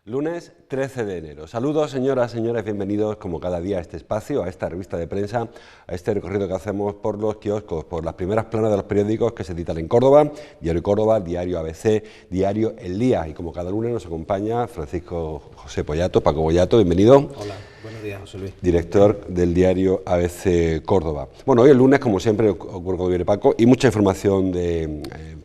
Lunes 13 de enero. Saludos, señoras, señores, bienvenidos como cada día a este espacio, a esta revista de prensa, a este recorrido que hacemos por los kioscos, por las primeras planas de los periódicos que se editan en Córdoba, Diario Córdoba, Diario ABC, Diario El Día. Y como cada lunes nos acompaña Francisco José Pollato, Paco Bollato, bienvenido. Hola, buenos días, José Luis. Director del Diario ABC Córdoba. Bueno, hoy el lunes, como siempre, ocurre con viene Paco, y mucha información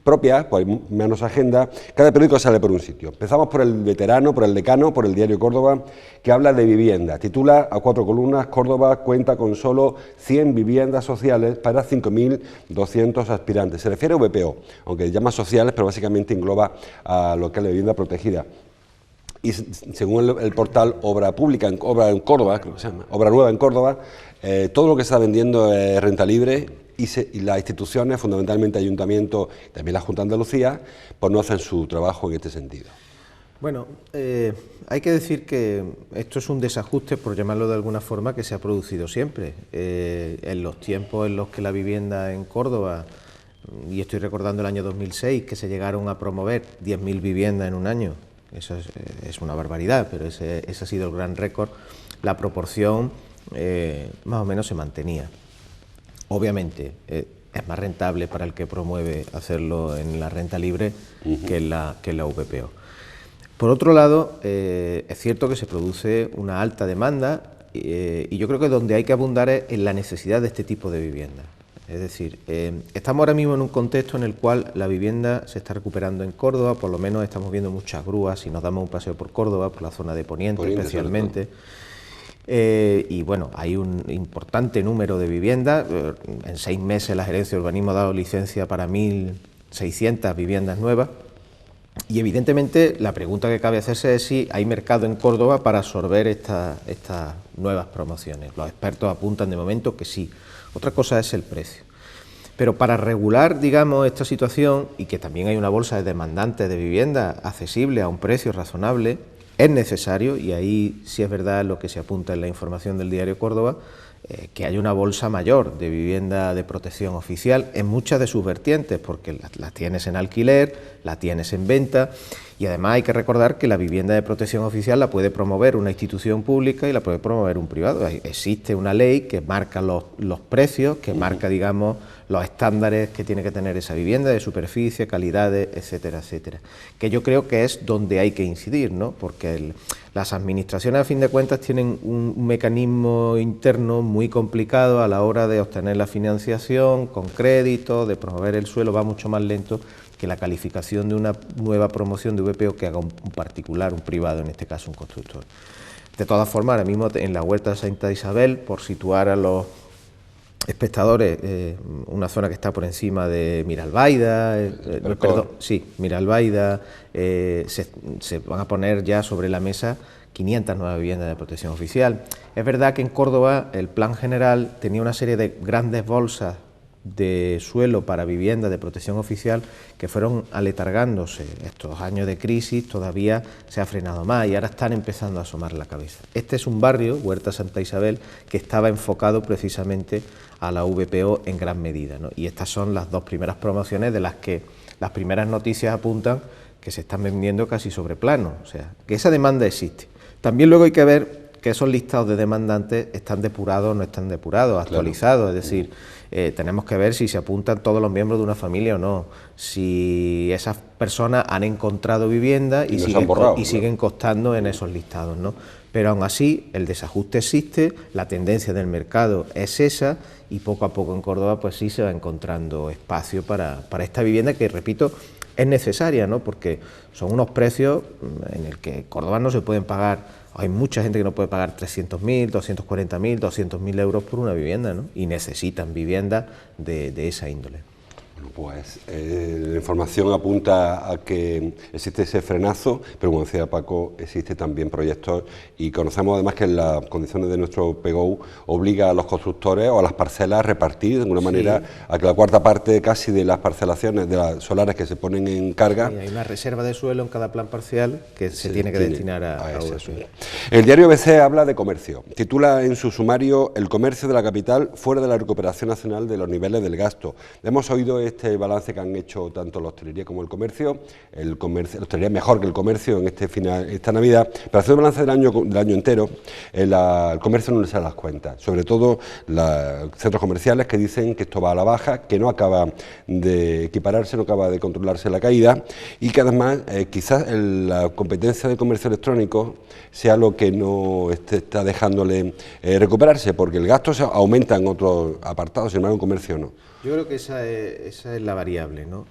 propia, pues hay menos agenda. Cada periódico sale por un sitio. Empezamos por el veterano, por el decano, por el Diario Córdoba, que habla de vivienda. Titula a 4 columnas: Córdoba cuenta con solo 100 viviendas sociales para 5.200 aspirantes. Se refiere a VPO, aunque llama sociales, pero básicamente engloba a lo que es la vivienda protegida. Y según el portal Obra Pública, Obra en Córdoba, creo que se llama, Obra Nueva en Córdoba, todo lo que se está vendiendo es renta libre, y las instituciones, fundamentalmente Ayuntamiento y también la Junta de Andalucía, pues no hacen su trabajo en este sentido. Bueno, hay que decir que esto es un desajuste, por llamarlo de alguna forma, que se ha producido siempre. En los tiempos en los que la vivienda en Córdoba, y estoy recordando el año 2006, que se llegaron a promover 10.000 viviendas en un año, eso es una barbaridad, pero ese ha sido el gran récord, la proporción más o menos se mantenía. Obviamente es más rentable para el que promueve hacerlo en la renta libre que en la VPO. Por otro lado, es cierto que se produce una alta demanda y yo creo que donde hay que abundar es en la necesidad de este tipo de vivienda. Es decir, estamos ahora mismo en un contexto en el cual la vivienda se está recuperando en Córdoba, por lo menos estamos viendo muchas grúas, si nos damos un paseo por Córdoba, por la zona de Poniente especialmente. Y bueno, hay un importante número de viviendas. En 6 meses la Gerencia de Urbanismo ha dado licencia para 1.600 viviendas nuevas. Y evidentemente la pregunta que cabe hacerse es si hay mercado en Córdoba para absorber estas nuevas promociones. Los expertos apuntan de momento que sí. Otra cosa es el precio. Pero para regular, digamos, esta situación y que también hay una bolsa de demandantes de vivienda accesible a un precio razonable, es necesario, y ahí sí es verdad lo que se apunta en la información del Diario Córdoba, que haya una bolsa mayor de vivienda de protección oficial en muchas de sus vertientes, porque las tienes en alquiler, la tienes en venta, y además hay que recordar que la vivienda de protección oficial la puede promover una institución pública y la puede promover un privado. Existe una ley que marca los precios, que marca, digamos, los estándares que tiene que tener esa vivienda de superficie, calidades, etcétera, etcétera. Que yo creo que es donde hay que incidir, ¿no? Porque las administraciones, a fin de cuentas, tienen un mecanismo interno muy complicado a la hora de obtener la financiación con crédito, de promover el suelo, va mucho más lento que la calificación de una nueva promoción de VPO que haga un particular, un privado, en este caso un constructor. De todas formas, ahora mismo en la Huerta de Santa Isabel, por situar a los espectadores, una zona que está por encima de Miralbaida, Miralbaida, se van a poner ya sobre la mesa 500 nuevas viviendas de protección oficial. Es verdad que en Córdoba el plan general tenía una serie de grandes bolsas de suelo para viviendas de protección oficial que fueron aletargándose. Estos años de crisis todavía se ha frenado más y ahora están empezando a asomar la cabeza. Este es un barrio, Huerta Santa Isabel, que estaba enfocado precisamente a la VPO en gran medida, ¿no? Y estas son las dos primeras promociones de las que las primeras noticias apuntan que se están vendiendo casi sobre plano, o sea, que esa demanda existe. También luego hay que ver que esos listados de demandantes están depurados o no están depurados, actualizados, claro. Es decir, tenemos que ver si se apuntan todos los miembros de una familia o no, si esas personas han encontrado vivienda y siguen constando en esos listados, ¿no? Pero aún así el desajuste existe, la tendencia del mercado es esa y poco a poco en Córdoba pues sí se va encontrando espacio para esta vivienda que, repito, es necesaria, ¿no? Porque son unos precios en el que Córdoba no se pueden pagar. Hay mucha gente que no puede pagar 300.000, 240.000, 200.000 euros por una vivienda, ¿no? Y necesitan vivienda de esa índole. Bueno, pues la información apunta a que existe ese frenazo, pero como decía Paco, existe también proyectos y conocemos además que las condiciones de nuestro PGO obliga a los constructores o a las parcelas a repartir de alguna manera a que la cuarta parte casi de las parcelaciones de las solares que se ponen en carga. Sí, hay una reserva de suelo en cada plan parcial que se tiene que destinar a ese suelo. El diario ABC habla de comercio. Titula en su sumario "El comercio de la capital fuera de la recuperación nacional de los niveles del gasto". Hemos oído este balance que han hecho tanto la hostelería como el comercio. La hostelería es mejor que el comercio en esta Navidad, pero haciendo balance del año entero, el comercio no les da las cuentas, sobre todo los centros comerciales que dicen que esto va a la baja, que no acaba de equipararse, no acaba de controlarse la caída y que además quizás la competencia del comercio electrónico sea lo que no está dejándole recuperarse, porque el gasto aumenta en otros apartados, sin embargo en comercio no. Yo creo que esa es la variable, ¿no?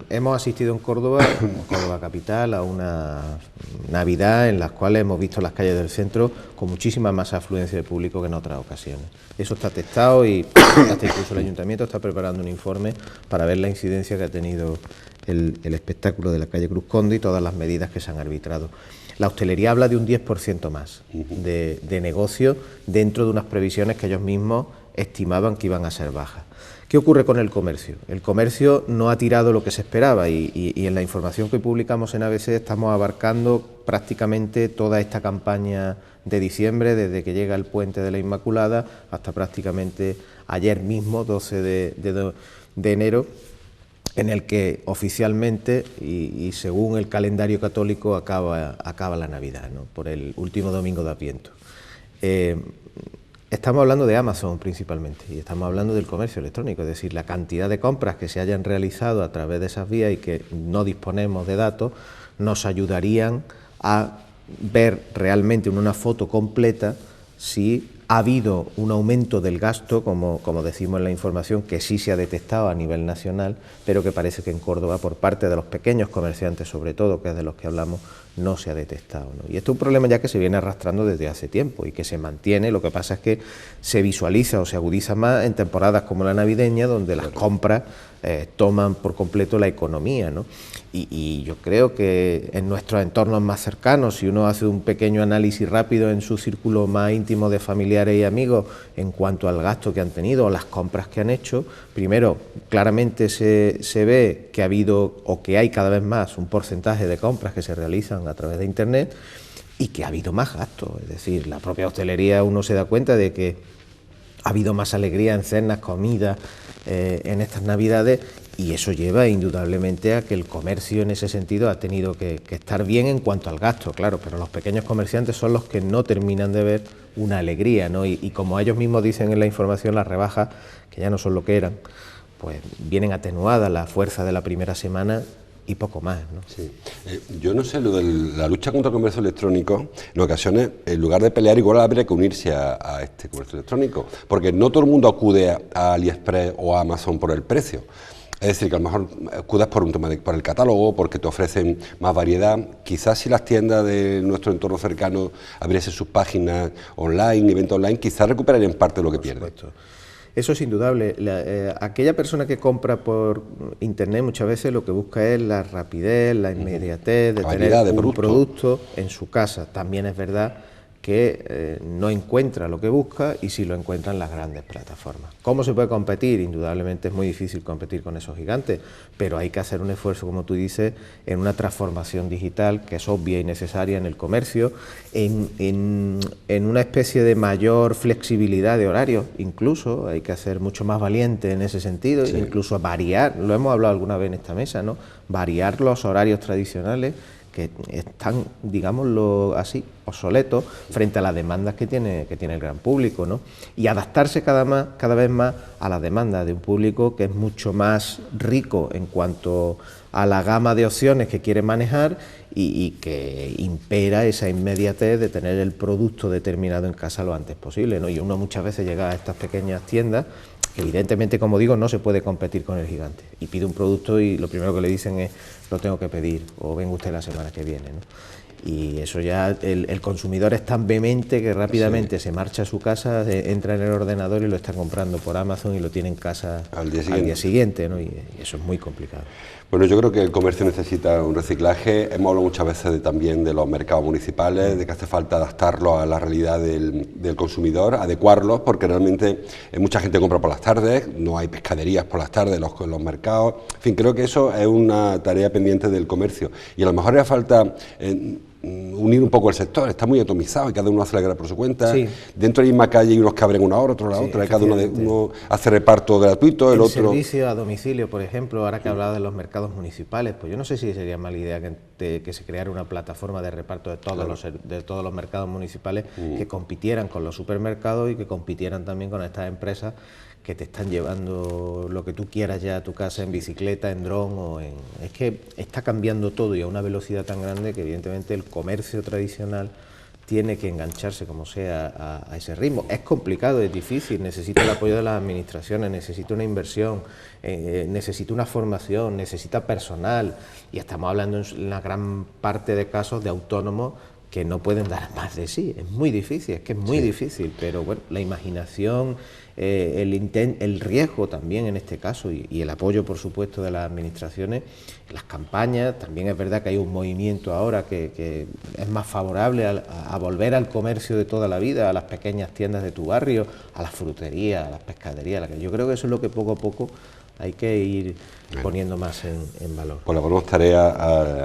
Hemos asistido en Córdoba capital, a una Navidad en las cuales hemos visto las calles del centro con muchísima más afluencia de público que en otras ocasiones. Eso está testado y hasta incluso el Ayuntamiento está preparando un informe para ver la incidencia que ha tenido el espectáculo de la calle Cruz Conde y todas las medidas que se han arbitrado. La hostelería habla de un 10% más de negocio dentro de unas previsiones que ellos mismos estimaban que iban a ser bajas. ¿Qué ocurre con el comercio? El comercio no ha tirado lo que se esperaba y en la información que publicamos en ABC estamos abarcando prácticamente toda esta campaña de diciembre, desde que llega el Puente de la Inmaculada hasta prácticamente ayer mismo, 12 de enero, en el que oficialmente y según el calendario católico acaba la Navidad, ¿no? Por el último domingo de Adviento. Estamos hablando de Amazon principalmente y estamos hablando del comercio electrónico, es decir, la cantidad de compras que se hayan realizado a través de esas vías y que no disponemos de datos nos ayudarían a ver realmente en una foto completa si ha habido un aumento del gasto, como decimos en la información, que sí se ha detectado a nivel nacional, pero que parece que en Córdoba, por parte de los pequeños comerciantes sobre todo, que es de los que hablamos, no se ha detectado, ¿no? Y esto es un problema ya que se viene arrastrando desde hace tiempo y que se mantiene, lo que pasa es que se visualiza o se agudiza más en temporadas como la navideña, donde las compras toman por completo la economía, ¿no? Y yo creo que en nuestros entornos más cercanos, si uno hace un pequeño análisis rápido en su círculo más íntimo de familiares y amigos en cuanto al gasto que han tenido o las compras que han hecho, primero, claramente se ve que ha habido o que hay cada vez más un porcentaje de compras que se realizan a través de Internet y que ha habido más gasto, es decir, la propia hostelería uno se da cuenta de que ha habido más alegría en cenas, comidas, en estas Navidades y eso lleva indudablemente a que el comercio en ese sentido ha tenido que estar bien en cuanto al gasto, claro, pero los pequeños comerciantes son los que no terminan de ver una alegría, ¿no? Y como ellos mismos dicen en la información, las rebajas, que ya no son lo que eran, pues vienen atenuadas la fuerza de la primera semana y poco más, ¿no? Sí. Yo no sé, lo de la lucha contra el comercio electrónico, en ocasiones, en lugar de pelear, igual habría que unirse a este comercio electrónico, porque no todo el mundo acude a AliExpress o a Amazon por el precio. Es decir, que a lo mejor acudas por un tema por el catálogo, porque te ofrecen más variedad. Quizás si las tiendas de nuestro entorno cercano abriesen sus páginas online, eventos online, quizás recuperarían parte de lo que pierden. Eso es indudable. Aquella persona que compra por Internet muchas veces lo que busca es la rapidez, la inmediatez de tener un producto en su casa. También es verdad que no encuentra lo que busca y sí lo encuentra en las grandes plataformas. ¿Cómo se puede competir? Indudablemente es muy difícil competir con esos gigantes, pero hay que hacer un esfuerzo, como tú dices, en una transformación digital que es obvia y necesaria en el comercio, en una especie de mayor flexibilidad de horarios, incluso hay que ser mucho más valiente en ese sentido, sí. Incluso variar, lo hemos hablado alguna vez en esta mesa, ¿no? Variar los horarios tradicionales que están, digámoslo así, obsoletos frente a las demandas que tiene el gran público, ¿no? Y adaptarse cada vez más a las demandas de un público que es mucho más rico en cuanto a la gama de opciones que quiere manejar y que impera esa inmediatez de tener el producto determinado en casa lo antes posible, ¿no? Y uno muchas veces llega a estas pequeñas tiendas que evidentemente, como digo, no se puede competir con el gigante y pide un producto y lo primero que le dicen es lo tengo que pedir o venga usted la semana que viene, ¿no? Y eso ya, el consumidor es tan vehemente que rápidamente se marcha a su casa, entra en el ordenador y lo está comprando por Amazon y lo tiene en casa al día siguiente, ¿no? Y eso es muy complicado. Bueno, yo creo que el comercio necesita un reciclaje. Hemos hablado muchas veces también de los mercados municipales, de que hace falta adaptarlos a la realidad del consumidor, adecuarlos, porque realmente mucha gente compra por las tardes, no hay pescaderías por las tardes en los mercados. En fin, creo que eso es una tarea pendiente del comercio. Y a lo mejor haría falta unir un poco el sector, está muy atomizado y cada uno hace la guerra por su cuenta. Sí. Dentro de la misma calle hay unos que abren una hora, otros la otra, y cada uno hace reparto gratuito, el otro... servicio a domicilio, por ejemplo, ahora que hablaba de los mercados municipales, pues yo no sé si sería mala idea que se creara una plataforma de reparto de todos los mercados municipales que compitieran con los supermercados y que compitieran también con estas empresas que te están llevando lo que tú quieras ya a tu casa en bicicleta, en dron o en... Es que está cambiando todo y a una velocidad tan grande que evidentemente el comercio tradicional tiene que engancharse como sea a ese ritmo. Es complicado, es difícil, necesita el apoyo de las administraciones, necesita una inversión, necesita una formación, necesita personal y estamos hablando en una gran parte de casos de autónomos que no pueden dar más de sí. Es muy difícil, es que es muy difícil, pero bueno, la imaginación, el riesgo también en este caso y el apoyo, por supuesto, de las administraciones, las campañas. También es verdad que hay un movimiento ahora que es más favorable a volver al comercio de toda la vida, a las pequeñas tiendas de tu barrio, a las fruterías, a las pescaderías. Yo creo que eso es lo que poco a poco hay que ir poniendo más en valor. Pues le ponemos tarea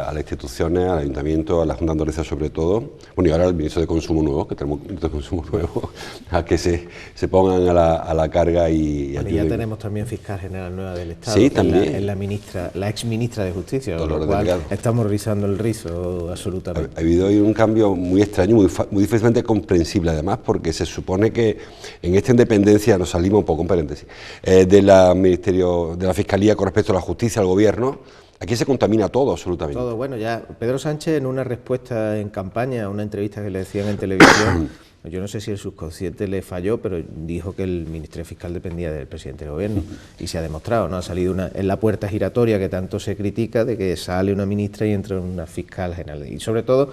a las instituciones, al Ayuntamiento, a la Junta de Andalucía sobre todo, bueno, y ahora al Ministro de Consumo nuevo, que tenemos un Ministro de Consumo nuevo, a que se pongan a la carga y bueno, ya tenemos también Fiscal General nueva del Estado, sí, también. Es la ex ministra de Justicia, con lo cual estamos rizando el rizo absolutamente. Ha habido hoy un cambio muy extraño, muy difícilmente comprensible además, porque se supone que en esta independencia, nos salimos un poco, un paréntesis, de la Fiscalía con respecto a la justicia, al gobierno, aquí se contamina todo, absolutamente. Todo, bueno, ya Pedro Sánchez en una respuesta en campaña, a una entrevista que le decían en televisión, yo no sé si el subconsciente le falló, pero dijo que el Ministerio Fiscal dependía del presidente del gobierno y se ha demostrado, ¿no? Ha salido en la puerta giratoria que tanto se critica de que sale una ministra y entra una fiscal general y sobre todo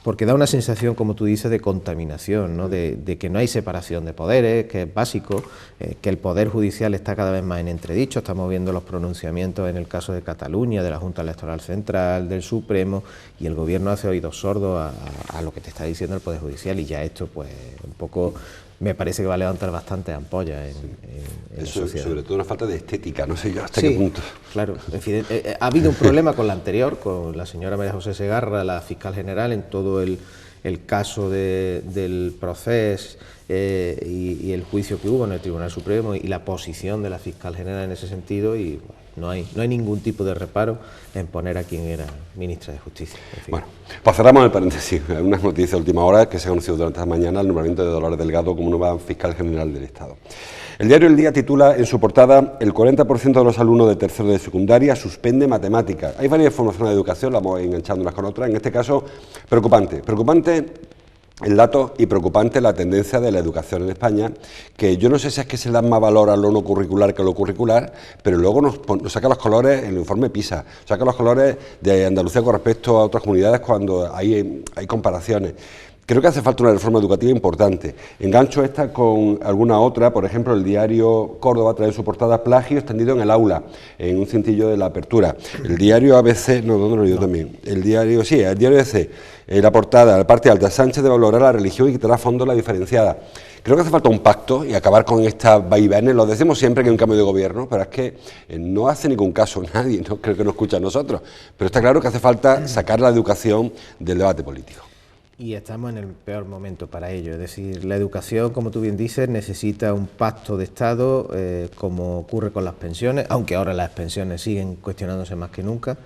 porque da una sensación, como tú dices, de contaminación, ¿no? De que no hay separación de poderes, que es básico, que el Poder Judicial está cada vez más en entredicho. Estamos viendo los pronunciamientos en el caso de Cataluña, de la Junta Electoral Central, del Supremo, y el Gobierno hace oídos sordos a lo que te está diciendo el Poder Judicial, y ya esto, pues, un poco... me parece que va a levantar bastante ampollas en eso, la sociedad. Sobre todo una falta de estética, no sé yo hasta qué punto. Claro, en fin, ha habido un problema con la anterior, con la señora María José Segarra, la fiscal general, en todo el caso del proceso y el juicio que hubo en el Tribunal Supremo y la posición de la fiscal general en ese sentido, y no hay ningún tipo de reparo en poner a quien era ministra de Justicia. En fin. Bueno, pues cerramos el paréntesis. Unas noticias de última hora que se ha conocido durante esta mañana el nombramiento de Dolores Delgado como nueva fiscal general del Estado. El diario El Día titula en su portada: el 40% de los alumnos de tercero de secundaria suspende matemáticas. Hay varias formaciones de educación, la vamos enganchando unas con otras. En este caso, preocupante el dato y preocupante la tendencia de la educación en España, que yo no sé si es que se da más valor a lo no curricular que a lo curricular, pero luego nos saca los colores en el informe PISA, saca los colores de Andalucía con respecto a otras comunidades cuando hay comparaciones. Creo que hace falta una reforma educativa importante. Engancho esta con alguna otra, por ejemplo, el diario Córdoba trae en su portada plagio extendido en el aula, en un cintillo de la apertura. El diario ABC, no, ¿dónde lo he leído también? El diario ABC, la portada, la parte alta, Sánchez debe valorar la religión y quitará a fondo la diferenciada. Creo que hace falta un pacto y acabar con estas vaivenes. Lo decimos siempre que hay un cambio de gobierno, pero es que no hace ningún caso nadie, no creo que nos escucha a nosotros. Pero está claro que hace falta sacar la educación del debate político. Y estamos en el peor momento para ello, es decir, la educación, como tú bien dices, necesita un pacto de Estado, como ocurre con las pensiones, aunque ahora las pensiones siguen cuestionándose más que nunca,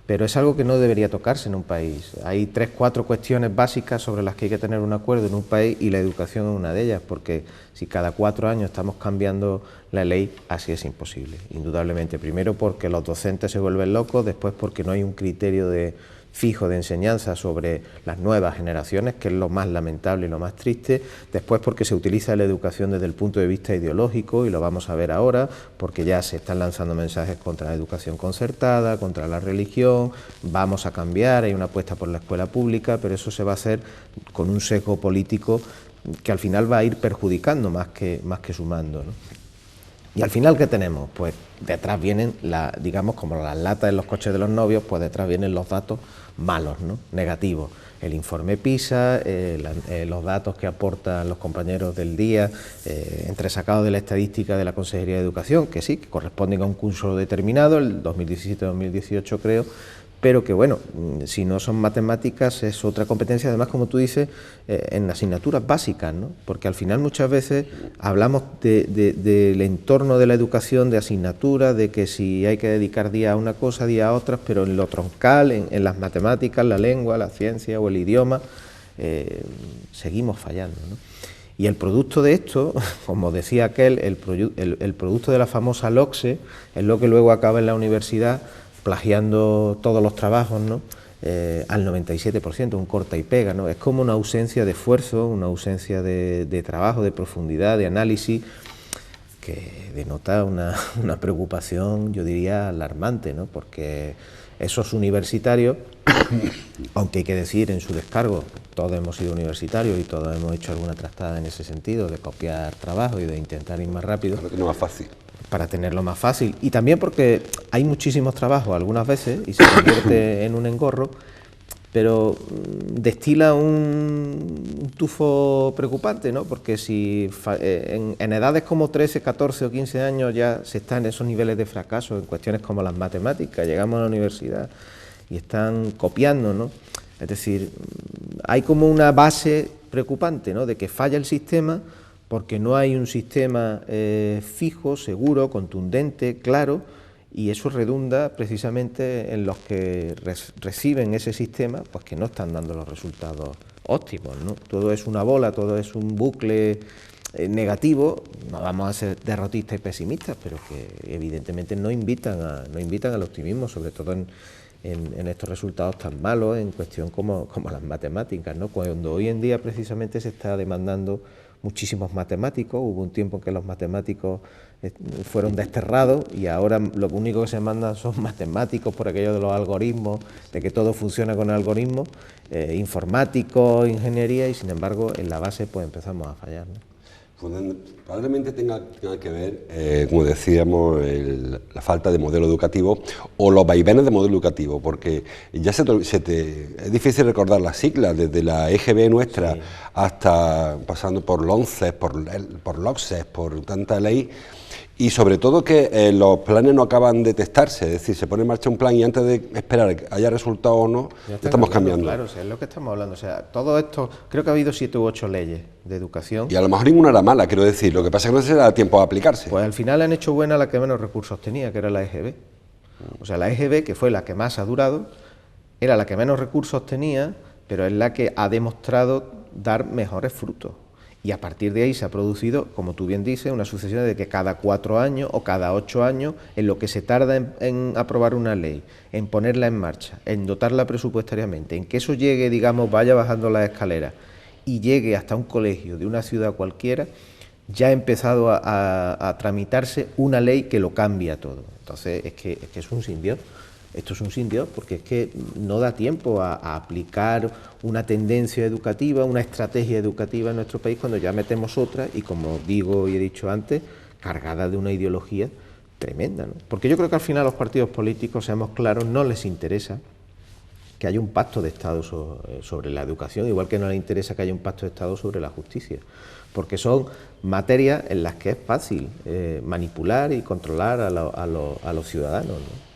pero es algo que no debería tocarse en un país. Hay 3 o 4 cuestiones básicas sobre las que hay que tener un acuerdo en un país y la educación es una de ellas, porque si cada 4 años estamos cambiando la ley, así es imposible, indudablemente. Primero porque los docentes se vuelven locos, después porque no hay un criterio de fijo de enseñanza sobre las nuevas generaciones, que es lo más lamentable y lo más triste. Después porque se utiliza la educación desde el punto de vista ideológico, y lo vamos a ver ahora, porque ya se están lanzando mensajes contra la educación concertada, contra la religión, vamos a cambiar, hay una apuesta por la escuela pública, pero eso se va a hacer con un sesgo político que al final va a ir perjudicando más que sumando, ¿no? Y al final, ¿qué tenemos? Pues detrás vienen, digamos, como las latas en los coches de los novios, pues detrás vienen los datos malos, ¿no? Negativos. El informe PISA, los datos que aportan los compañeros del día, entresacados de la estadística de la Consejería de Educación, que sí, que corresponden a un curso determinado, el 2017-2018 creo, pero que bueno, si no son matemáticas es otra competencia, además como tú dices, en asignaturas básicas, ¿no? Porque al final muchas veces hablamos del entorno de la educación, de asignaturas, de que si hay que dedicar día a una cosa, día a otra, pero en lo troncal, en las matemáticas, la lengua, la ciencia o el idioma, seguimos fallando, ¿no? Y el producto de esto, como decía aquel, el producto de la famosa LOCSE, es lo que luego acaba en la universidad plagiando todos los trabajos, ¿no? Al 97%, un corta y pega, ¿no? Es como una ausencia de esfuerzo, una ausencia de trabajo, de profundidad, de análisis, que denota una preocupación, yo diría, alarmante, ¿no? Porque esos universitarios, aunque hay que decir en su descargo, todos hemos sido universitarios y todos hemos hecho alguna trastada en ese sentido, de copiar trabajo y de intentar ir más rápido. Para que no es fácil. Para tenerlo más fácil, y también porque hay muchísimos trabajos algunas veces y se convierte en un engorro, pero destila un tufo preocupante, ¿no? Porque si en edades como 13, 14 o 15 años ya se está en esos niveles de fracaso en cuestiones como las matemáticas, llegamos a la universidad y están copiando, ¿no? Es decir, hay como una base preocupante, ¿no? De que falla el sistema, porque no hay un sistema fijo, seguro, contundente, claro, y eso redunda precisamente en los que reciben ese sistema, pues que no están dando los resultados óptimos, ¿no? Todo es una bola, todo es un bucle negativo. No vamos a ser derrotistas y pesimistas, pero que evidentemente no invitan al optimismo, sobre todo en estos resultados tan malos en cuestión como las matemáticas, ¿no? Cuando hoy en día precisamente se está demandando muchísimos matemáticos, hubo un tiempo en que los matemáticos fueron desterrados y ahora lo único que se mandan son matemáticos por aquello de los algoritmos, de que todo funciona con algoritmos, informáticos, ingeniería, y sin embargo en la base pues empezamos a fallar, ¿no? Probablemente tenga que ver, como decíamos, la falta de modelo educativo o los vaivenes de modelo educativo, porque ya es difícil recordar las siglas, desde la EGB nuestra, sí, hasta pasando por LONCES, por LOCSES, por tanta ley, y sobre todo que los planes no acaban de testarse, es decir, se pone en marcha un plan y antes de esperar a que haya resultado o no, ya estamos cambiando. Claro, o sea, es lo que estamos hablando, o sea, todo esto, creo que ha habido 7 u 8 leyes de educación. Y a lo mejor ninguna era mala, quiero decir, lo que pasa es que no se da tiempo a aplicarse. Pues al final han hecho buena la que menos recursos tenía, que era la EGB. O sea, la EGB, que fue la que más ha durado, era la que menos recursos tenía, pero es la que ha demostrado dar mejores frutos. Y a partir de ahí se ha producido, como tú bien dices, una sucesión de que cada 4 años o cada 8 años, en lo que se tarda en aprobar una ley, en ponerla en marcha, en dotarla presupuestariamente, en que eso llegue, digamos, vaya bajando las escaleras y llegue hasta un colegio de una ciudad cualquiera, ya ha empezado a tramitarse una ley que lo cambia todo. Entonces, es que es un sindiós. Esto es un sindiós porque es que no da tiempo a aplicar una tendencia educativa, una estrategia educativa en nuestro país cuando ya metemos otra y, como digo y he dicho antes, cargada de una ideología tremenda, ¿no? Porque yo creo que al final a los partidos políticos, seamos claros, no les interesa que haya un pacto de Estado sobre la educación, igual que no les interesa que haya un pacto de Estado sobre la justicia, porque son materias en las que es fácil manipular y controlar a los ciudadanos, ¿no?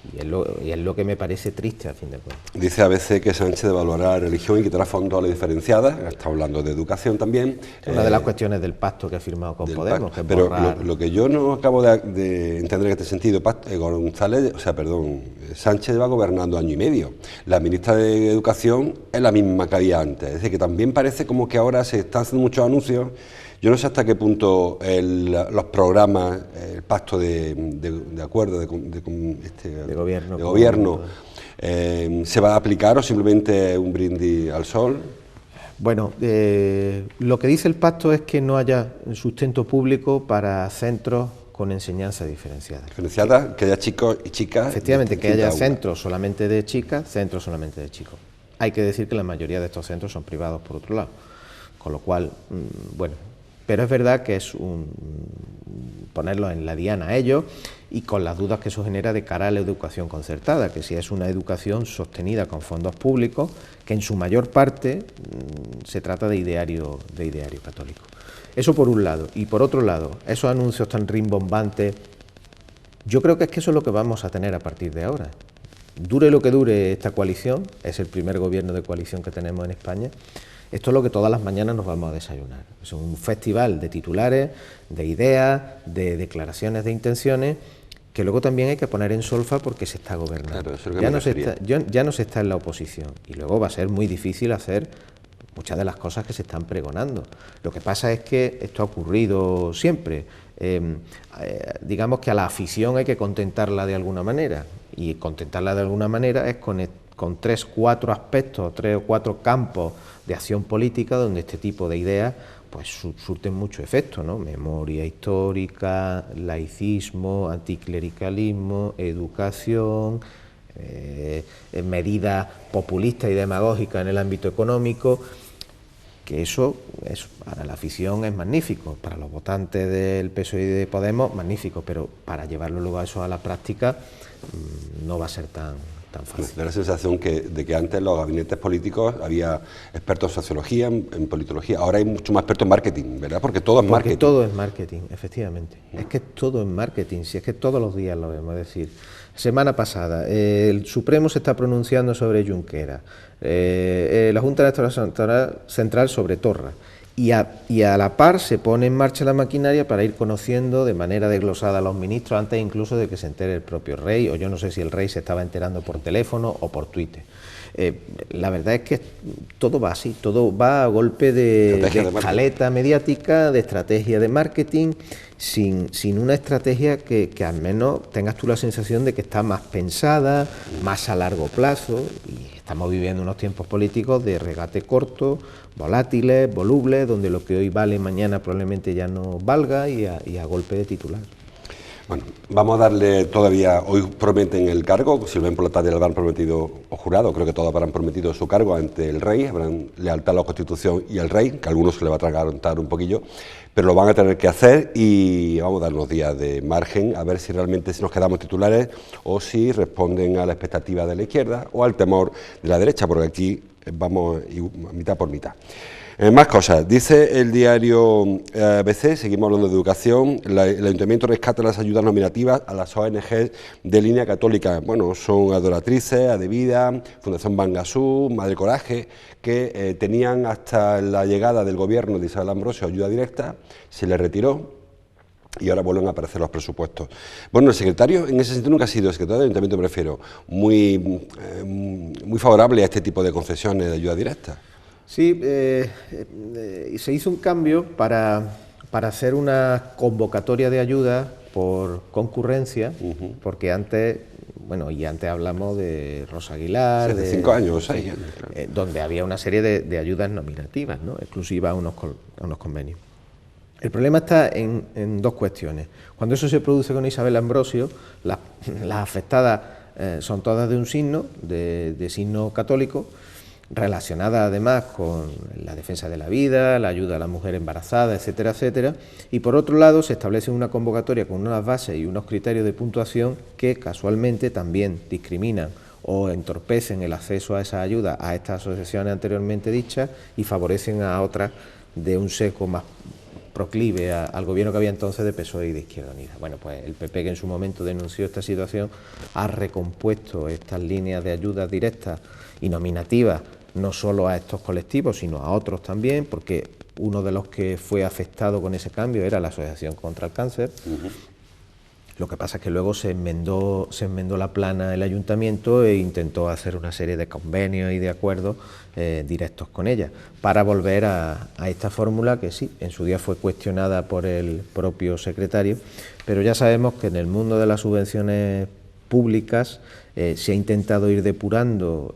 Y es lo que me parece triste, a fin de cuentas. Dice a veces que Sánchez devaluará la religión y quitará fondos a la diferenciada, está hablando de educación también. Una de las cuestiones del pacto que ha firmado con Podemos. Que pero lo que yo no acabo de entender en este sentido, Sánchez va gobernando año y medio. La ministra de Educación es la misma que había antes, es decir, que también parece como que ahora se están haciendo muchos anuncios. Yo no sé hasta qué punto los programas, el pacto de acuerdo de gobierno ¿Se va a aplicar o simplemente un brindis al sol? Bueno, lo que dice el pacto es que no haya sustento público para centros con enseñanza diferenciada. Diferenciada, que haya chicos y chicas. Efectivamente, que haya centros solamente de chicas, centros solamente de chicos. Hay que decir que la mayoría de estos centros son privados por otro lado, con lo cual, bueno, pero es verdad que es ponerlos en la diana a ellos y con las dudas que eso genera de cara a la educación concertada, que si es una educación sostenida con fondos públicos, que en su mayor parte se trata de ideario católico. Eso por un lado. Y por otro lado, esos anuncios tan rimbombantes, yo creo que es que eso es lo que vamos a tener a partir de ahora. Dure lo que dure esta coalición, es el primer gobierno de coalición que tenemos en España, esto es lo que todas las mañanas nos vamos a desayunar. Es un festival de titulares, de ideas, de declaraciones de intenciones, que luego también hay que poner en solfa porque se está gobernando. Claro, eso es lo que ya no se está en la oposición y luego va a ser muy difícil hacer muchas de las cosas que se están pregonando. Lo que pasa es que esto ha ocurrido siempre. Digamos que a la afición hay que contentarla de alguna manera, y contentarla de alguna manera es con 3 o 4 aspectos, 3 o 4 campos de acción política donde este tipo de ideas pues surten mucho efecto, ¿no? Memoria histórica, laicismo, anticlericalismo, educación, medidas populistas y demagógicas en el ámbito económico, que eso para la afición es magnífico, para los votantes del PSOE y de Podemos magnífico, pero para llevarlo luego a eso a la práctica no va a ser tan fácil. Da la sensación de que antes los gabinetes políticos había expertos en sociología, en politología, ahora hay mucho más expertos en marketing, ¿verdad? Porque todo es marketing. Todo es marketing, efectivamente. Es que todo es marketing, si es que todos los días lo vemos. Es decir, semana pasada, el Supremo se está pronunciando sobre Junqueras, la Junta Electoral Central sobre Torra, y a la par se pone en marcha la maquinaria para ir conociendo de manera desglosada a los ministros, antes incluso de que se entere el propio rey, o yo no sé si el rey se estaba enterando por teléfono o por Twitter. La verdad es que todo va así, todo va a golpe de escaleta mediática, de estrategia de marketing, sin una estrategia que al menos tengas tú la sensación de que está más pensada, más a largo plazo, y estamos viviendo unos tiempos políticos de regate corto, volátiles, volubles, donde lo que hoy vale mañana probablemente ya no valga, y a golpe de titular. Bueno, vamos a darle todavía, hoy prometen el cargo, si lo ven por la tarde lo habrán prometido o jurado, creo que todos habrán prometido su cargo ante el rey, habrán lealtad a la Constitución y al rey, que a algunos se le va a atragantar un poquillo, pero lo van a tener que hacer y vamos a dar unos días de margen a ver si realmente nos quedamos titulares o si responden a la expectativa de la izquierda o al temor de la derecha, porque aquí vamos mitad por mitad. Más cosas. Dice el diario ABC, seguimos hablando de educación, el Ayuntamiento rescata las ayudas nominativas a las ONG de línea católica. Bueno, son Adoratrices, Adevida, Fundación Bangasú, Madre Coraje, que tenían hasta la llegada del gobierno de Isabel Ambrosio ayuda directa, se les retiró y ahora vuelven a aparecer los presupuestos. Bueno, el secretario, en ese sentido nunca ha sido, el secretario del Ayuntamiento, prefiero, muy favorable a este tipo de concesiones de ayuda directa. Sí, se hizo un cambio para hacer una convocatoria de ayuda por concurrencia, porque antes, bueno, y antes hablamos de Rosa Aguilar, hace 5 años o 6 años, claro, donde había una serie de ayudas nominativas, ¿no?, exclusivas a unos convenios. El problema está en 2 cuestiones. Cuando eso se produce con Isabel Ambrosio, las afectadas son todas de un signo, de signo católico, relacionada además con la defensa de la vida, la ayuda a la mujer embarazada, etcétera, etcétera, y por otro lado se establece una convocatoria con unas bases y unos criterios de puntuación que casualmente también discriminan o entorpecen el acceso a esa ayuda a estas asociaciones anteriormente dichas y favorecen a otras de un sesgo más proclive al gobierno que había entonces de PSOE y de Izquierda Unida. Bueno, pues el PP, que en su momento denunció esta situación, ha recompuesto estas líneas de ayudas directas y nominativas no solo a estos colectivos, sino a otros también, porque uno de los que fue afectado con ese cambio era la Asociación contra el Cáncer. Lo que pasa es que luego se enmendó la plana el ayuntamiento e intentó hacer una serie de convenios y de acuerdos directos con ella, para volver a esta fórmula que sí, en su día fue cuestionada por el propio secretario, pero ya sabemos que en el mundo de las subvenciones públicas, se ha intentado ir depurando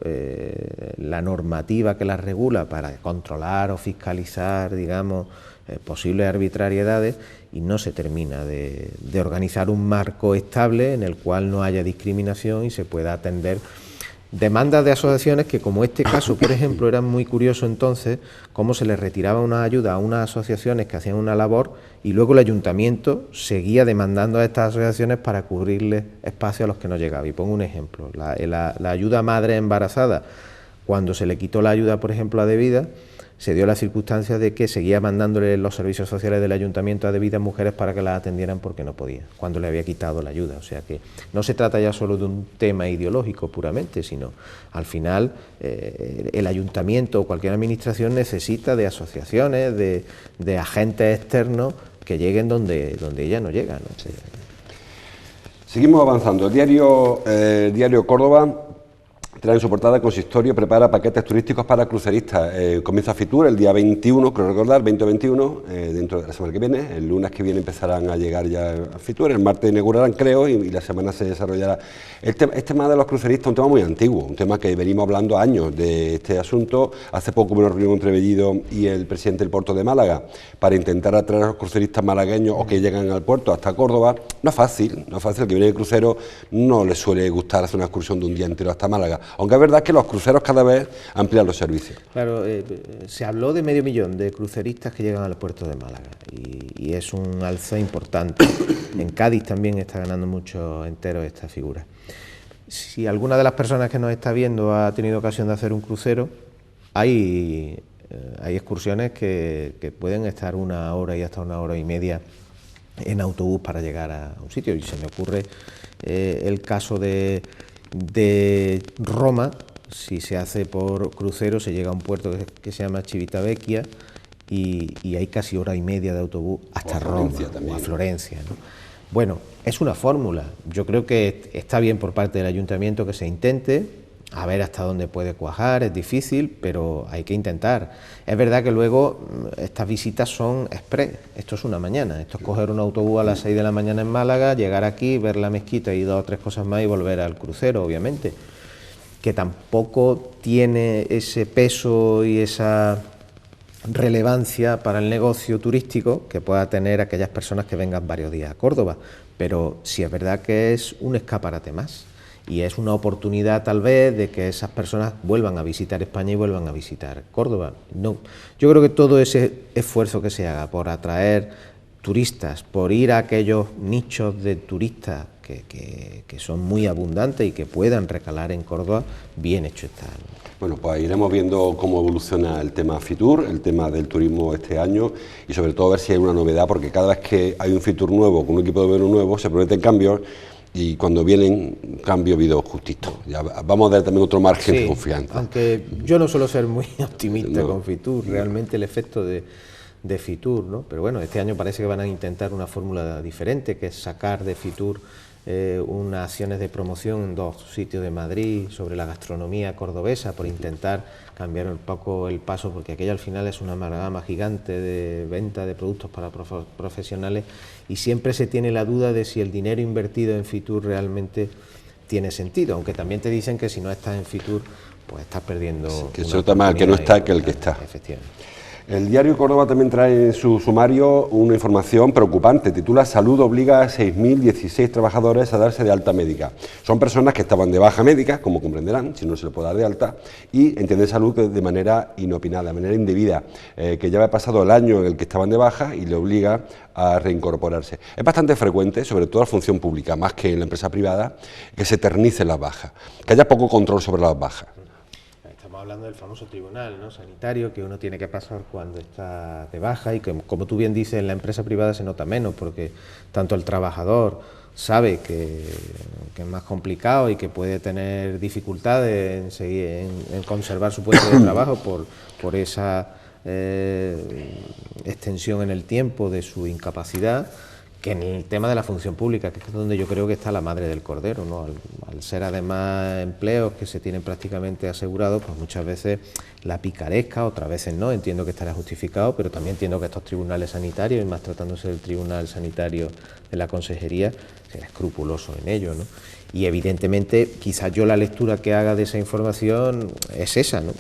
la normativa que las regula para controlar o fiscalizar, digamos, posibles arbitrariedades, y no se termina de organizar un marco estable en el cual no haya discriminación y se pueda atender demandas de asociaciones que, como este caso, por ejemplo, era muy curioso entonces cómo se les retiraba una ayuda a unas asociaciones que hacían una labor y luego el ayuntamiento seguía demandando a estas asociaciones para cubrirles espacios a los que no llegaba. Y pongo un ejemplo, la ayuda a madre embarazada, cuando se le quitó la ayuda, por ejemplo, a Devida, se dio la circunstancia de que seguía mandándole los servicios sociales del ayuntamiento a Devidas mujeres para que las atendieran porque no podía, cuando le había quitado la ayuda. O sea que no se trata ya solo de un tema ideológico puramente, sino al final el ayuntamiento o cualquier administración necesita de asociaciones, de agentes externos que lleguen donde ella no llega, ¿no? Sí. Seguimos avanzando. El diario Córdoba trae en su portada: Consistorio prepara paquetes turísticos para cruceristas. Comienza Fitur el día 21, creo recordar, 20-21, dentro de la semana que viene. El lunes que viene empezarán a llegar ya a Fitur, el martes inaugurarán, creo, y la semana se desarrollará. Este tema de los cruceristas es un tema muy antiguo, un tema que venimos hablando años de este asunto. Hace poco hubo una reunión entre Bellido y el presidente del puerto de Málaga para intentar atraer a los cruceristas malagueños o que llegan al puerto hasta Córdoba. No es fácil, el que viene de crucero no le suele gustar hacer una excursión de un día entero hasta Málaga. Aunque es verdad que los cruceros cada vez amplían los servicios. Claro, se habló de 500.000 de cruceristas que llegan al puerto de Málaga y es un alza importante. En Cádiz también está ganando mucho entero esta figura. Si alguna de las personas que nos está viendo ha tenido ocasión de hacer un crucero, hay excursiones que pueden estar 1 hora y hasta 1 hora y media en autobús para llegar a un sitio. Y se me ocurre el caso de Roma. Si se hace por crucero, se llega a un puerto que se llama Civitavecchia y hay casi 1 hora y media de autobús hasta Roma o a Florencia, ¿no? Bueno, es una fórmula. Yo creo que está bien por parte del ayuntamiento que se intente, a ver hasta dónde puede cuajar. Es difícil, pero hay que intentar. Es verdad que luego estas visitas son express. Esto es una mañana, esto es coger un autobús a las 6 de la mañana en Málaga, llegar aquí, ver la mezquita y 2 o 3 cosas más y volver al crucero, obviamente, que tampoco tiene ese peso y esa relevancia para el negocio turístico que pueda tener aquellas personas que vengan varios días a Córdoba, pero sí es verdad que es un escaparate más. Y es una oportunidad tal vez de que esas personas vuelvan a visitar España y vuelvan a visitar Córdoba. No, yo creo que todo ese esfuerzo que se haga por atraer turistas, por ir a aquellos nichos de turistas que son muy abundantes y que puedan recalar en Córdoba, bien hecho está. Bueno, pues iremos viendo cómo evoluciona el tema Fitur, el tema del turismo este año y sobre todo ver si hay una novedad, porque cada vez que hay un Fitur nuevo, con un equipo de gobierno nuevo, se prometen cambios. Y cuando vienen, cambio ha habido justito. Ya vamos a dar también otro margen de confianza. Aunque yo no suelo ser muy optimista con Fitur, realmente el efecto de Fitur, ¿no? Pero bueno, este año parece que van a intentar una fórmula diferente, que es sacar de Fitur unas acciones de promoción en 2 sitios de Madrid sobre la gastronomía cordobesa, por intentar cambiar un poco el paso, porque aquello al final es una amalgama gigante de venta de productos para profesionales y siempre se tiene la duda de si el dinero invertido en Fitur realmente tiene sentido, aunque también te dicen que si no estás en Fitur pues estás perdiendo. Que se nota más el que no está que el que está. Efectivamente. El diario Córdoba también trae en su sumario una información preocupante. Titula: Salud obliga a 6.016 trabajadores a darse de alta médica. Son personas que estaban de baja médica, como comprenderán, si no se le puede dar de alta, y entienden salud de manera inopinada, de manera indebida, que ya había pasado el año en el que estaban de baja y le obliga a reincorporarse. Es bastante frecuente, sobre todo en la función pública, más que en la empresa privada, que se eternicen las bajas, que haya poco control sobre las bajas. Hablando del famoso tribunal, ¿no?, sanitario, que uno tiene que pasar cuando está de baja y que, como tú bien dices, en la empresa privada se nota menos porque tanto el trabajador sabe que es más complicado y que puede tener dificultades en conservar su puesto de trabajo por esa extensión en el tiempo de su incapacidad, que en el tema de la función pública, que es donde yo creo que está la madre del cordero, ¿no? Al ser además empleos que se tienen prácticamente asegurados, pues muchas veces la picaresca, otras veces no, entiendo que estará justificado, pero también entiendo que estos tribunales sanitarios, y más tratándose del tribunal sanitario de la Consejería, será escrupuloso en ello, ¿no? Y evidentemente quizás yo la lectura que haga de esa información es esa, ¿no?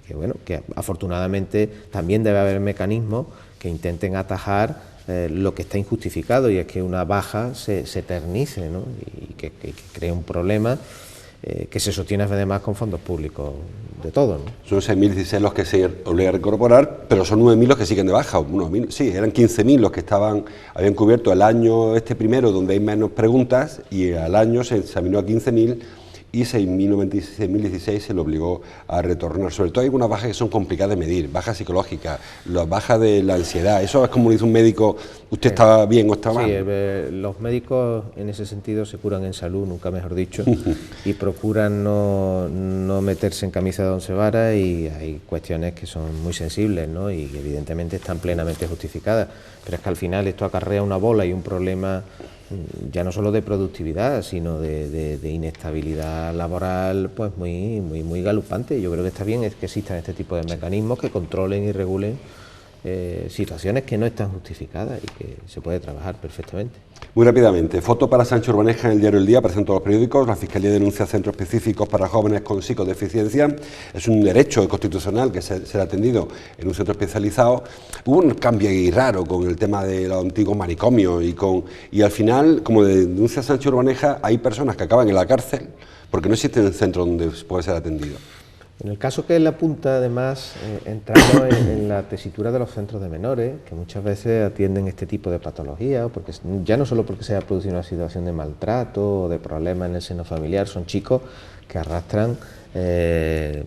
Que bueno, que afortunadamente también debe haber mecanismos que intenten atajar lo que está injustificado, y es que una baja se eternice, ¿no? Y que cree un problema que se sostiene además con fondos públicos de todo, ¿no? Son 6.016 los que se obligan a reincorporar, pero son 9.000 los que siguen de baja. Sí, eran 15.000 los que habían cubierto el año primero, donde hay menos preguntas, y al año se examinó a 15.000 y 6.016 se le obligó a retornar. Sobre todo hay algunas bajas que son complicadas de medir, bajas psicológicas, las bajas de la ansiedad. Eso es como dice un médico, ¿usted está bien o está mal? Sí, los médicos en ese sentido se curan en salud, nunca mejor dicho, y procuran no meterse en camisa de once varas, y hay cuestiones que son muy sensibles, ¿no? Y que evidentemente están plenamente justificadas, pero es que al final esto acarrea una bola y un problema ya no solo de productividad, sino de inestabilidad laboral, pues muy galopante. Yo creo que está bien es que existan este tipo de mecanismos que controlen y regulen situaciones que no están justificadas y que se puede trabajar perfectamente. Muy rápidamente, foto para Sancho Urbaneja en el diario El Día, aparece en todos los periódicos. La Fiscalía denuncia centros específicos para jóvenes con psicodeficiencia. Es un derecho constitucional que será atendido en un centro especializado. Hubo un cambio ahí raro con el tema de los antiguos manicomios y al final, como denuncia Sancho Urbaneja, hay personas que acaban en la cárcel porque no existe un centro donde puede ser atendido. En el caso que él apunta, además, entramos en la tesitura de los centros de menores, que muchas veces atienden este tipo de patologías, porque ya no solo porque se haya producido una situación de maltrato o de problemas en el seno familiar, son chicos que arrastran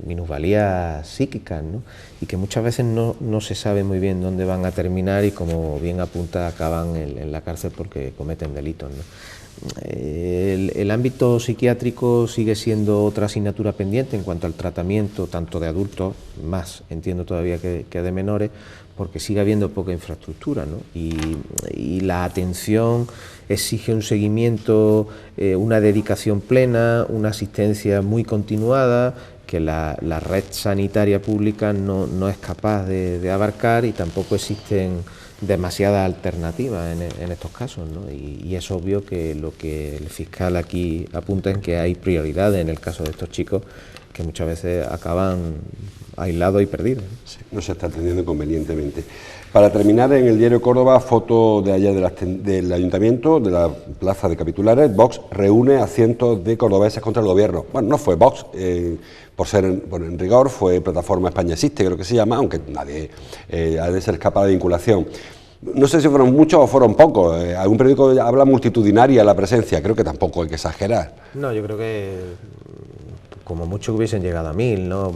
minusvalías psíquicas, ¿no? Y que muchas veces no se sabe muy bien dónde van a terminar y, como bien apunta, acaban en la cárcel porque cometen delitos, ¿no? El ámbito psiquiátrico sigue siendo otra asignatura pendiente en cuanto al tratamiento tanto de adultos, más entiendo todavía que de menores, porque sigue habiendo poca infraestructura, ¿no? Y la atención exige un seguimiento, una dedicación plena, una asistencia muy continuada, que la red sanitaria pública no es capaz de abarcar, y tampoco existen demasiadas alternativas en estos casos, ¿no? Y es obvio que lo que el fiscal aquí apunta es que hay prioridades en el caso de estos chicos que muchas veces acaban aislados y perdidos. Sí, no se está atendiendo convenientemente. Para terminar, en el diario Córdoba, foto de allá del ayuntamiento, de la plaza de Capitulares. Vox reúne a cientos de cordobeses contra el gobierno. Bueno, no fue Vox, por ser en rigor, fue Plataforma España Existe, creo que se llama, aunque nadie ha de ser capaz de vinculación. No sé si fueron muchos o fueron pocos. Algún periódico habla multitudinaria la presencia, creo que tampoco hay que exagerar. No, yo creo que como mucho hubiesen llegado a 1000, ¿no?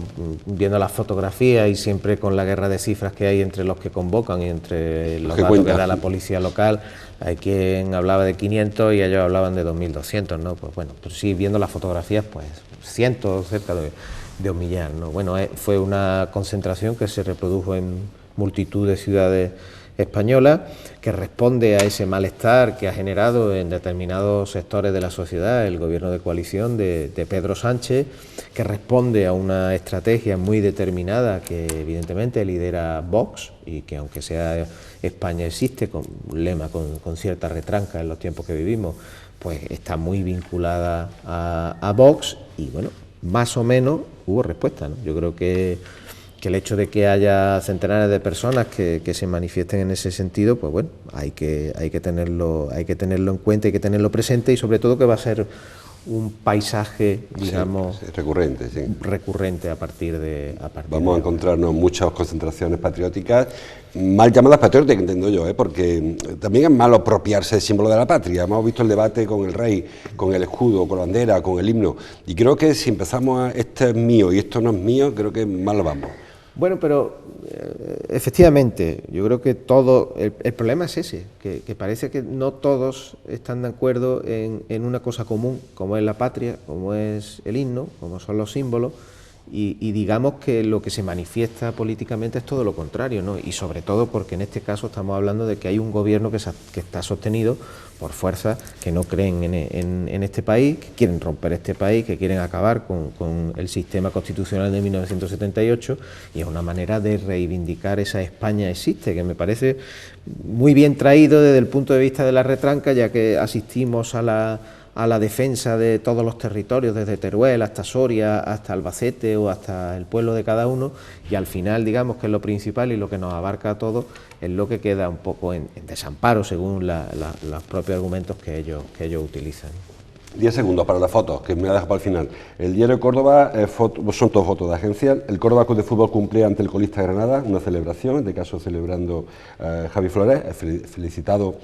Viendo las fotografías y siempre con la guerra de cifras que hay entre los que convocan y entre los datos que da la policía local, hay quien hablaba de 500 y ellos hablaban de 2200, ¿no? Pues bueno, pues sí, viendo las fotografías, pues cientos, cerca de un millar, ¿no? Bueno, fue una concentración que se reprodujo en multitud de ciudades española, que responde a ese malestar que ha generado en determinados sectores de la sociedad el gobierno de coalición de Pedro Sánchez, que responde a una estrategia muy determinada que evidentemente lidera Vox, y que aunque sea España Existe, con un lema con cierta retranca en los tiempos que vivimos, pues está muy vinculada a Vox, y bueno, más o menos hubo respuesta, ¿no? Yo creo que el hecho de que haya centenares de personas que se manifiesten en ese sentido, pues bueno, hay que tenerlo en cuenta, hay que tenerlo presente, y sobre todo que va a ser un paisaje, digamos, sí, recurrente, sí. Recurrente a partir de Vamos a encontrarnos muchas concentraciones patrióticas, mal llamadas patrióticas, entiendo yo, porque también es malo apropiarse del símbolo de la patria. Hemos visto el debate con el rey, con el escudo, con la bandera, con el himno, y creo que si empezamos esto es mío y esto no es mío, creo que mal vamos. Bueno, pero efectivamente, yo creo que todo, el problema es ese, que parece que no todos están de acuerdo en una cosa común, como es la patria, como es el himno, como son los símbolos, y digamos que lo que se manifiesta políticamente es todo lo contrario, ¿no? Y sobre todo porque en este caso estamos hablando de que hay un gobierno que está sostenido por fuerzas que no creen en este país, que quieren romper este país, que quieren acabar con el sistema constitucional de 1978, y es una manera de reivindicar esa España Existe, que me parece muy bien traído desde el punto de vista de la retranca, ya que asistimos a a la defensa de todos los territorios, desde Teruel hasta Soria, hasta Albacete o hasta el pueblo de cada uno, y al final, digamos que es lo principal y lo que nos abarca a todos, es lo que queda un poco en desamparo según los propios argumentos que ellos utilizan. 10 segundos para las fotos, que me la dejo para el final. El diario de Córdoba, son todas fotos de agencia. El Córdoba Club de Fútbol cumplía ante el colista de Granada una celebración, en este caso celebrando Javi Flores, felicitado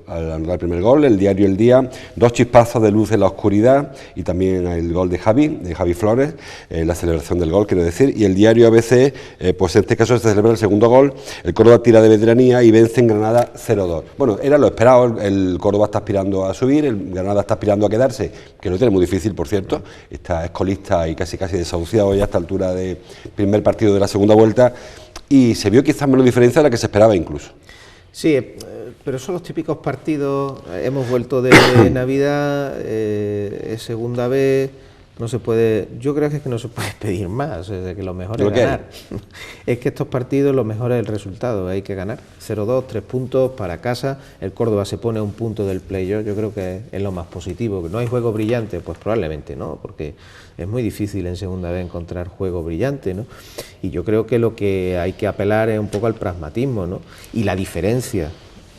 al anotar el primer gol. El diario El Día, 2 chispazos de luz en la oscuridad y también el gol de Javi Flores, la celebración del gol, quiero decir. Y el diario ABC, pues en este caso se celebra el segundo gol. El Córdoba tira de veteranía y vence en Granada 0-2. Bueno, era lo esperado, el Córdoba está aspirando a subir, el Granada está aspirando a quedarse, que lo tiene muy difícil, por cierto, está escolista y casi desahuciado ya a esta altura de primer partido de la segunda vuelta, y se vio quizás menos diferencia de la que se esperaba incluso. Sí, pero son los típicos partidos, hemos vuelto de Navidad, es segunda vez, no se puede, yo creo que es que no se puede pedir más, que lo mejor es ganar. Es que estos partidos lo mejor es el resultado, hay que ganar. 0-2, 3 puntos para casa, el Córdoba se pone a un punto del playoff, yo creo que es lo más positivo. ¿No hay juego brillante? Pues probablemente no, porque es muy difícil en segunda vez encontrar juego brillante, ¿no? Y yo creo que lo que hay que apelar es un poco al pragmatismo, ¿no? Y la diferencia.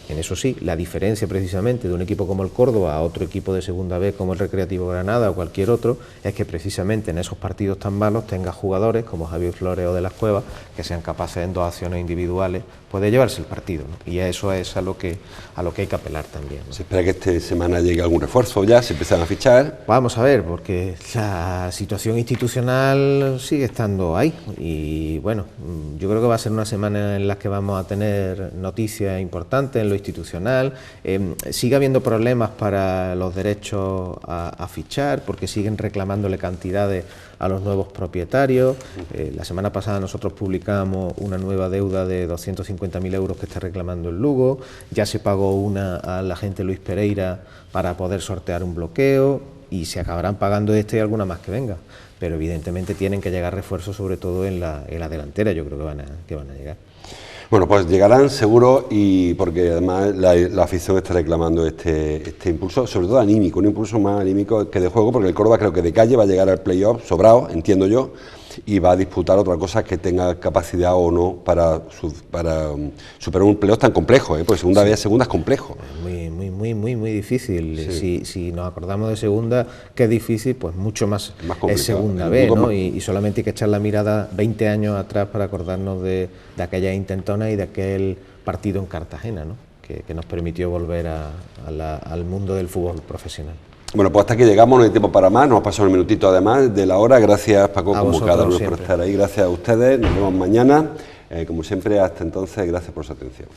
En eso sí, la diferencia precisamente de un equipo como el Córdoba a otro equipo de segunda vez como el Recreativo Granada o cualquier otro, es que precisamente en esos partidos tan malos tenga jugadores como Javier Flores o de las Cuevas que sean capaces en 2 acciones individuales pues de llevarse el partido, ¿no? Y eso es a lo que hay que apelar también, ¿no? Se espera que esta semana llegue algún refuerzo ya, se empiezan a fichar. Vamos a ver, porque la situación institucional sigue estando ahí y bueno, yo creo que va a ser una semana en la que vamos a tener noticias importantes en lo institucional. Sigue habiendo problemas para los derechos a fichar porque siguen reclamándole cantidades a los nuevos propietarios. La semana pasada nosotros publicamos una nueva deuda de 250.000 euros que está reclamando el Lugo, ya se pagó una al agente Luis Pereira para poder sortear un bloqueo y se acabarán pagando y alguna más que venga, pero evidentemente tienen que llegar refuerzos, sobre todo en la delantera, yo creo que van a llegar. Bueno, pues llegarán seguro, y porque además la afición está reclamando este impulso, sobre todo anímico, un impulso más anímico que de juego, porque el Córdoba creo que de calle va a llegar al playoff sobrado, entiendo yo, y va a disputar otra cosa que tenga capacidad o no para superar un playoff tan complejo, porque segunda vez segunda es complejo. Muy difícil. Sí. Si nos acordamos de segunda, que es difícil, pues mucho más es segunda vez, ¿no? Y solamente hay que echar la mirada 20 años atrás para acordarnos de aquella intentona y de aquel partido en Cartagena, ¿no? Que nos permitió volver al mundo del fútbol profesional. Bueno, pues hasta aquí llegamos, no hay tiempo para más, nos ha pasado un minutito además de la hora. Gracias, Paco, como cada uno por estar ahí, gracias a ustedes, nos vemos mañana, como siempre, hasta entonces, gracias por su atención.